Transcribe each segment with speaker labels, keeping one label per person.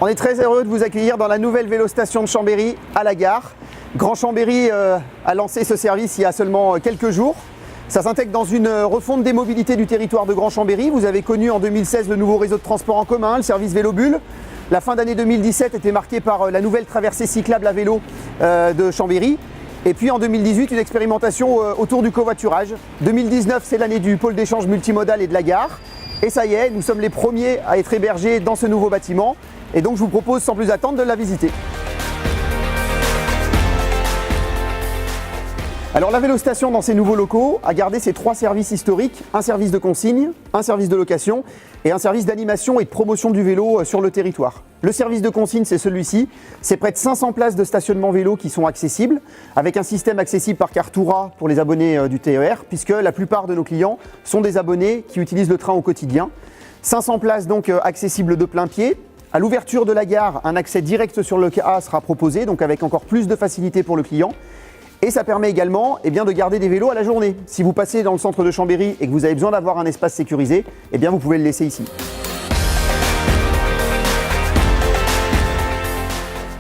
Speaker 1: On est très heureux de vous accueillir dans la nouvelle vélostation de Chambéry à la gare. Grand Chambéry a lancé ce service il y a seulement quelques jours. Ça s'intègre dans une refonte des mobilités du territoire de Grand Chambéry. Vous avez connu en 2016 le nouveau réseau de transport en commun, le service Vélobule. La fin d'année 2017 était marquée par la nouvelle traversée cyclable à vélo de Chambéry. Et puis en 2018, une expérimentation autour du covoiturage. 2019, c'est l'année du pôle d'échange multimodal et de la gare. Et ça y est, nous sommes les premiers à être hébergés dans ce nouveau bâtiment. Et donc je vous propose sans plus attendre de la visiter. Alors la vélostation dans ces nouveaux locaux a gardé ses 3 services historiques, un service de consigne, un service de location et un service d'animation et de promotion du vélo sur le territoire. Le service de consigne, c'est celui-ci, c'est près de 500 places de stationnement vélo qui sont accessibles, avec un système accessible par carte Oura pour les abonnés du TER, puisque la plupart de nos clients sont des abonnés qui utilisent le train au quotidien. 500 places donc accessibles de plein pied. À l'ouverture de la gare, un accès direct sur le quai A sera proposé, donc avec encore plus de facilité pour le client. Et ça permet également de garder des vélos à la journée. Si vous passez dans le centre de Chambéry et que vous avez besoin d'avoir un espace sécurisé, vous pouvez le laisser ici.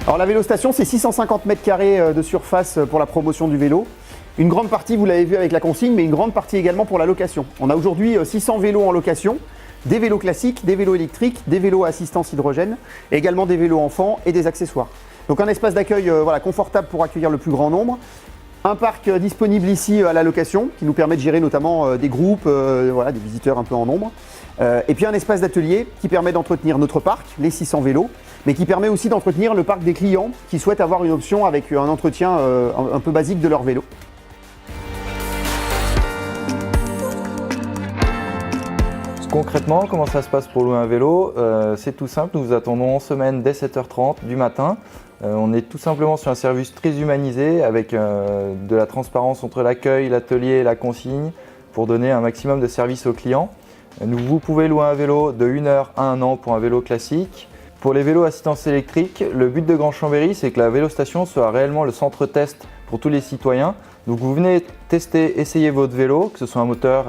Speaker 1: Alors la vélostation, c'est 650 mètres carrés de surface pour la promotion du vélo. Une grande partie, vous l'avez vu avec la consigne, mais une grande partie également pour la location. On a aujourd'hui 600 vélos en location, des vélos classiques, des vélos électriques, des vélos à assistance hydrogène, et également des vélos enfants et des accessoires. Donc un espace d'accueil confortable pour accueillir le plus grand nombre. Un parc disponible ici à la location qui nous permet de gérer notamment des groupes, des visiteurs un peu en nombre. Et puis un espace d'atelier qui permet d'entretenir notre parc, les 600 vélos, mais qui permet aussi d'entretenir le parc des clients qui souhaitent avoir une option avec un entretien un peu basique de leur vélo.
Speaker 2: Concrètement, comment ça se passe pour louer un vélo? C'est tout simple, nous vous attendons en semaine dès 7h30 du matin. On est tout simplement sur un service très humanisé avec de la transparence entre l'accueil, l'atelier et la consigne pour donner un maximum de service aux clients. Vous pouvez louer un vélo de 1 heure à 1 an pour un vélo classique. Pour les vélos assistance électrique, le but de Grand Chambéry, c'est que la vélostation soit réellement le centre test pour tous les citoyens. Donc vous venez tester, essayer votre vélo, que ce soit un moteur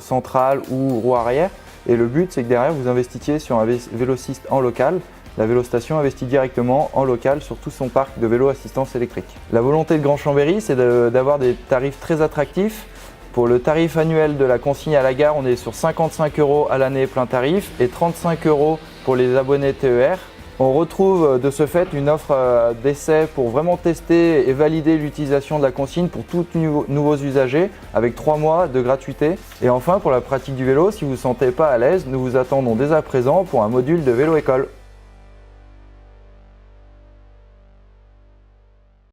Speaker 2: central ou roue arrière. Et le but, c'est que derrière, vous investissiez sur un vélociste en local. La vélostation investit directement en local sur tout son parc de vélos assistance électrique. La volonté de Grand Chambéry, c'est d'avoir des tarifs très attractifs. Pour le tarif annuel de la consigne à la gare, on est sur 55 € à l'année plein tarif et 35 € pour les abonnés TER. On retrouve de ce fait une offre d'essai pour vraiment tester et valider l'utilisation de la consigne pour tous nouveaux usagers avec 3 mois de gratuité. Et enfin, pour la pratique du vélo, si vous ne vous sentez pas à l'aise, nous vous attendons dès à présent pour un module de vélo-école.